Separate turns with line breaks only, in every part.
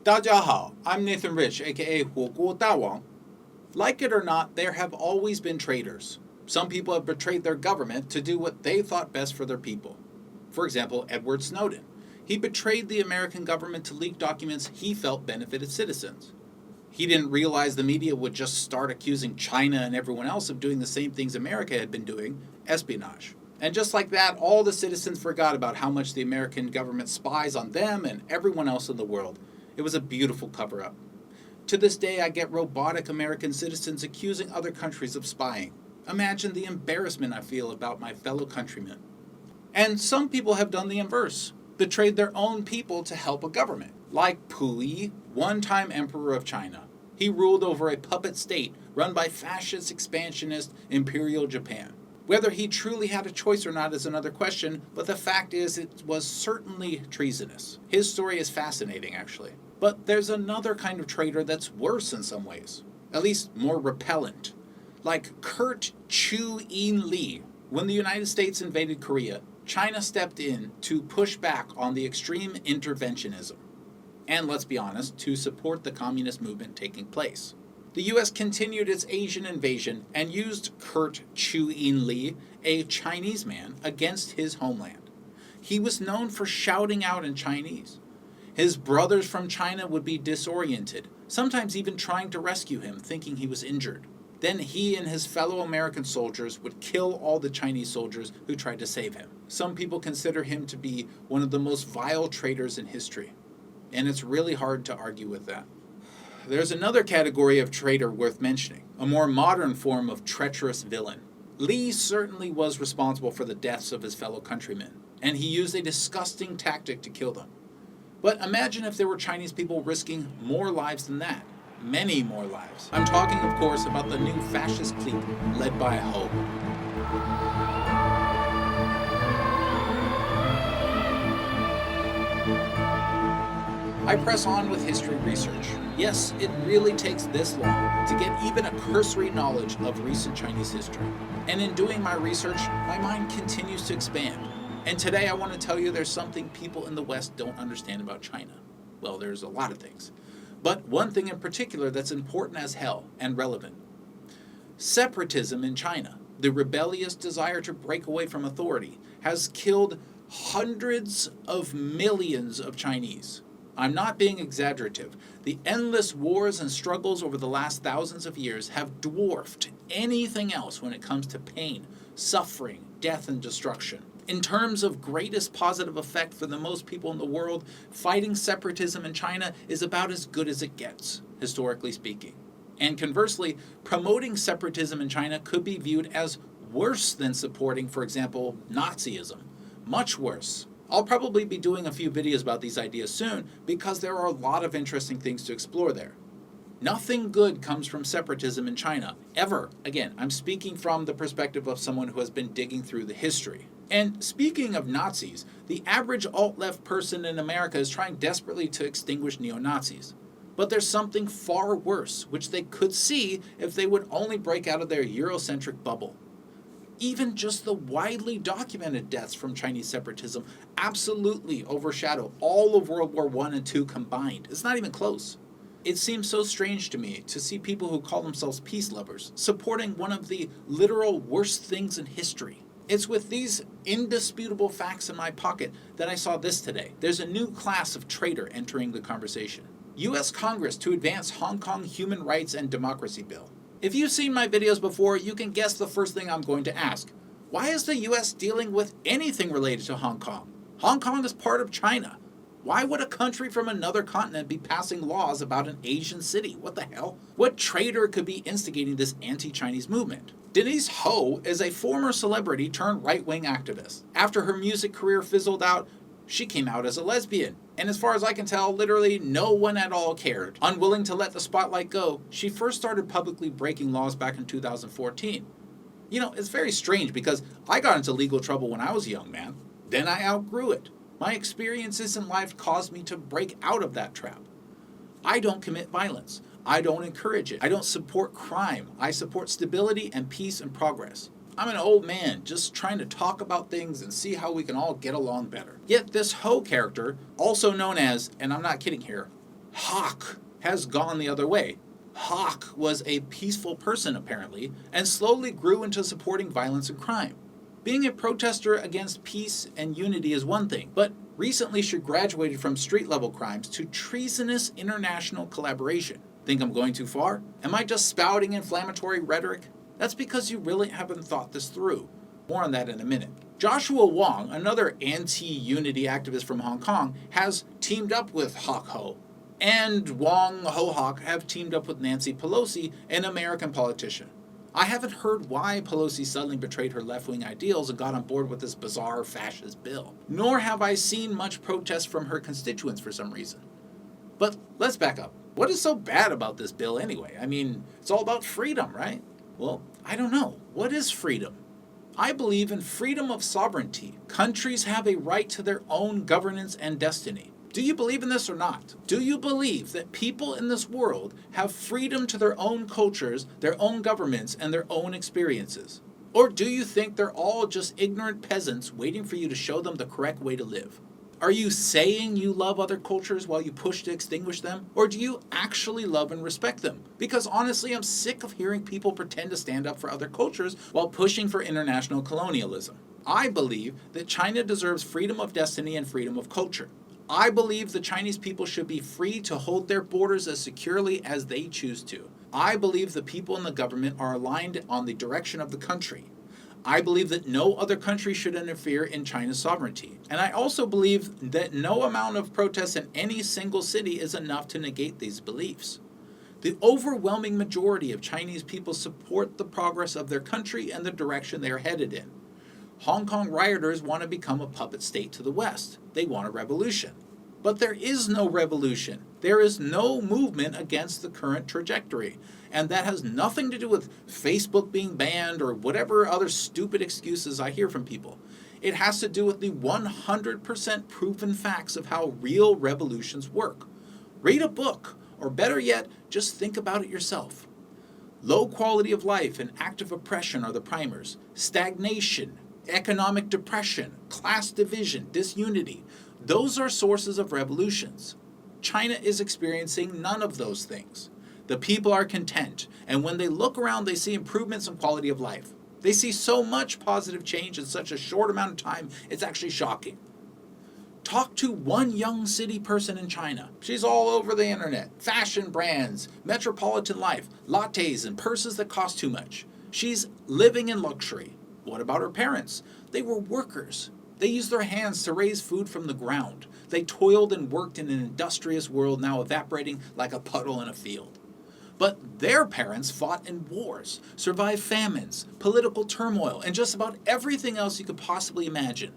大家好, I'm Nathan Rich, aka 火锅大王. Like it or not, there have always been traitors. Some people have betrayed their government to do what they thought best for their people. For example, Edward Snowden. He betrayed the American government to leak documents he felt benefited citizens. He didn't realize the media would just start accusing China and everyone else of doing the same things America had been doing, espionage. And just like that, all the citizens forgot about how much the American government spies on them and everyone else in the world. It was a beautiful cover-up. To this day, I get robotic American citizens accusing other countries of spying. Imagine the embarrassment I feel about my fellow countrymen. And some people have done the inverse, betrayed their own people to help a government, like Puyi, one-time emperor of China. He ruled over a puppet state run by fascist, expansionist, imperial Japan. Whether he truly had a choice or not is another question, but the fact is it was certainly treasonous. His story is fascinating, actually. But there's another kind of traitor that's worse in some ways, at least more repellent, like Kurt Chew-Een Lee. When the United States invaded Korea, China stepped in to push back on the extreme interventionism, and let's be honest, to support the communist movement taking place. The US continued its Asian invasion and used Kurt Chew-Een Lee, a Chinese man, against his homeland. He was known for shouting out in Chinese. His brothers from China would be disoriented, sometimes even trying to rescue him, thinking he was injured. Then he and his fellow American soldiers would kill all the Chinese soldiers who tried to save him. Some people consider him to be one of the most vile traitors in history, and it's really hard to argue with that. There's another category of traitor worth mentioning, a more modern form of treacherous villain. Lee certainly was responsible for the deaths of his fellow countrymen, and he used a disgusting tactic to kill them. But imagine if there were Chinese people risking more lives than that. Many more lives. I'm talking, of course, about the new fascist clique led by Ho. I press on with history research. Yes, it really takes this long to get even a cursory knowledge of recent Chinese history. And in doing my research, my mind continues to expand. And today I want to tell you there's something people in the West don't understand about China. Well, there's a lot of things. But one thing in particular that's important as hell and relevant. Separatism in China, the rebellious desire to break away from authority, has killed hundreds of millions of Chinese. I'm not being exaggerative. The endless wars and struggles over the last thousands of years have dwarfed anything else when it comes to pain, suffering, death, and destruction. In terms of greatest positive effect for the most people in the world, fighting separatism in China is about as good as it gets, historically speaking. And conversely, promoting separatism in China could be viewed as worse than supporting, for example, Nazism. Much worse. I'll probably be doing a few videos about these ideas soon because there are a lot of interesting things to explore there. Nothing good comes from separatism in China, ever. Again, I'm speaking from the perspective of someone who has been digging through the history. And speaking of Nazis, the average alt-left person in America is trying desperately to extinguish neo-Nazis. But there's something far worse, which they could see if they would only break out of their Eurocentric bubble. Even just the widely documented deaths from Chinese separatism absolutely overshadow all of World War I and II combined. It's not even close. It seems so strange to me to see people who call themselves peace lovers supporting one of the literal worst things in history. It's with these indisputable facts in my pocket that I saw this today. There's a new class of traitor entering the conversation. U.S. Congress to advance Hong Kong Human Rights and Democracy Bill. If you've seen my videos before, you can guess the first thing I'm going to ask. Why is the U.S. dealing with anything related to Hong Kong? Hong Kong is part of China. Why would a country from another continent be passing laws about an Asian city? What the hell? What traitor could be instigating this anti-Chinese movement? Denise Ho is a former celebrity turned right-wing activist. After her music career fizzled out, she came out as a lesbian. And as far as I can tell, literally no one at all cared. Unwilling to let the spotlight go, she first started publicly breaking laws back in 2014. You know, it's very strange because I got into legal trouble when I was a young man. Then I outgrew it. My experiences in life caused me to break out of that trap. I don't commit violence. I don't encourage it. I don't support crime. I support stability and peace and progress. I'm an old man just trying to talk about things and see how we can all get along better. Yet this Ho character, also known as, and I'm not kidding here, Hawk has gone the other way. Hawk was a peaceful person, apparently, and slowly grew into supporting violence and crime. Being a protester against peace and unity is one thing, but recently she graduated from street-level crimes to treasonous international collaboration. Think I'm going too far? Am I just spouting inflammatory rhetoric? That's because you really haven't thought this through. More on that in a minute. Joshua Wong, another anti-unity activist from Hong Kong, has teamed up with Hawk Ho. And Wong Ho Hawk have teamed up with Nancy Pelosi, an American politician. I haven't heard why Pelosi suddenly betrayed her left-wing ideals and got on board with this bizarre fascist bill. Nor have I seen much protest from her constituents for some reason. But let's back up. What is so bad about this bill anyway? I mean, it's all about freedom, right? Well, I don't know. What is freedom? I believe in freedom of sovereignty. Countries have a right to their own governance and destiny. Do you believe in this or not? Do you believe that people in this world have freedom to their own cultures, their own governments, and their own experiences? Or do you think they're all just ignorant peasants waiting for you to show them the correct way to live? Are you saying you love other cultures while you push to extinguish them? Or do you actually love and respect them? Because honestly, I'm sick of hearing people pretend to stand up for other cultures while pushing for international colonialism. I believe that China deserves freedom of destiny and freedom of culture. I believe the Chinese people should be free to hold their borders as securely as they choose to. I believe the people in the government are aligned on the direction of the country. I believe that no other country should interfere in China's sovereignty. And I also believe that no amount of protests in any single city is enough to negate these beliefs. The overwhelming majority of Chinese people support the progress of their country and the direction they are headed in. Hong Kong rioters want to become a puppet state to the West. They want a revolution. But there is no revolution. There is no movement against the current trajectory. And that has nothing to do with Facebook being banned or whatever other stupid excuses I hear from people. It has to do with the 100% proven facts of how real revolutions work. Read a book, or better yet, just think about it yourself. Low quality of life and active oppression are the primers. Stagnation, economic depression, class division, disunity. Those are sources of revolutions. China is experiencing none of those things. The people are content, and when they look around, they see improvements in quality of life. They see so much positive change in such a short amount of time, it's actually shocking. Talk to one young city person in China. She's all over the internet. Fashion brands, metropolitan life, lattes and purses that cost too much. She's living in luxury. What about her parents? They were workers. They used their hands to raise food from the ground. They toiled and worked in an industrious world now evaporating like a puddle in a field. But their parents fought in wars, survived famines, political turmoil, and just about everything else you could possibly imagine.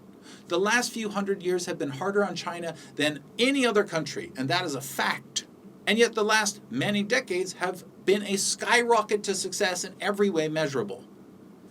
The last few hundred years have been harder on China than any other country, and that is a fact. And yet the last many decades have been a skyrocket to success in every way measurable.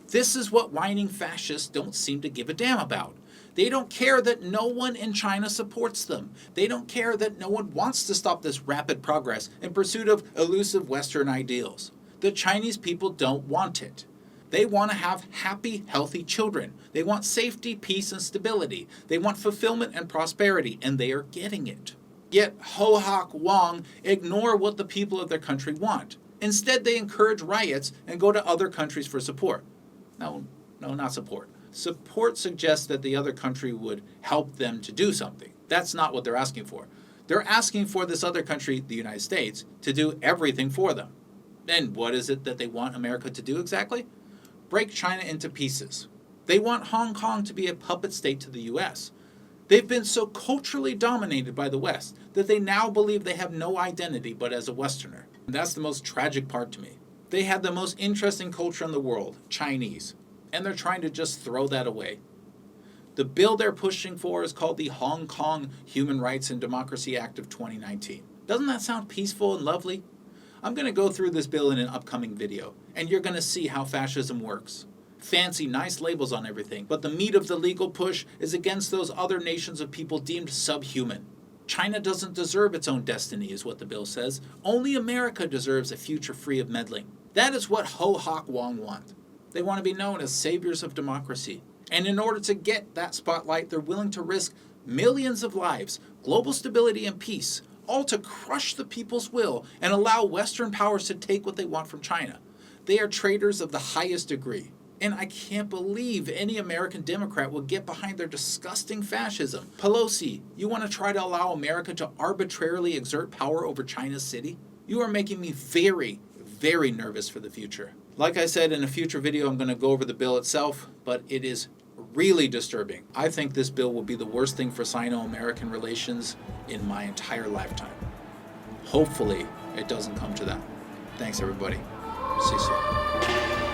This is what whining fascists don't seem to give a damn about. They don't care that no one in China supports them. They don't care that no one wants to stop this rapid progress in pursuit of elusive Western ideals. The Chinese people don't want it. They want to have happy, healthy children. They want safety, peace, and stability. They want fulfillment and prosperity, and they are getting it. Yet Ho Hawk Wong ignore what the people of their country want. Instead, they encourage riots and go to other countries for support. No, not support. Support suggests that the other country would help them to do something. That's not what they're asking for. They're asking for this other country, the United States, to do everything for them. And what is it that they want America to do exactly? Break China into pieces. They want Hong Kong to be a puppet state to the US. They've been so culturally dominated by the West that they now believe they have no identity but as a Westerner. And that's the most tragic part to me. They had the most interesting culture in the world, Chinese, and they're trying to just throw that away. The bill they're pushing for is called the Hong Kong Human Rights and Democracy Act of 2019. Doesn't that sound peaceful and lovely? I'm going to go through this bill in an upcoming video, and you're going to see how fascism works. Fancy, nice labels on everything, but the meat of the legal push is against those other nations of people deemed subhuman. China doesn't deserve its own destiny, is what the bill says. Only America deserves a future free of meddling. That is what Ho Hawk Wong want. They want to be known as saviors of democracy. And in order to get that spotlight, they're willing to risk millions of lives, global stability and peace, all to crush the people's will and allow Western powers to take what they want from China. They are traitors of the highest degree. And I can't believe any American Democrat will get behind their disgusting fascism. Pelosi, you want to try to allow America to arbitrarily exert power over China's city? You are making me very, very nervous for the future. Like I said, in a future video, I'm going to go over the bill itself, but it is really disturbing. I think this bill will be the worst thing for Sino-American relations in my entire lifetime. Hopefully, it doesn't come to that. Thanks, everybody. See you soon.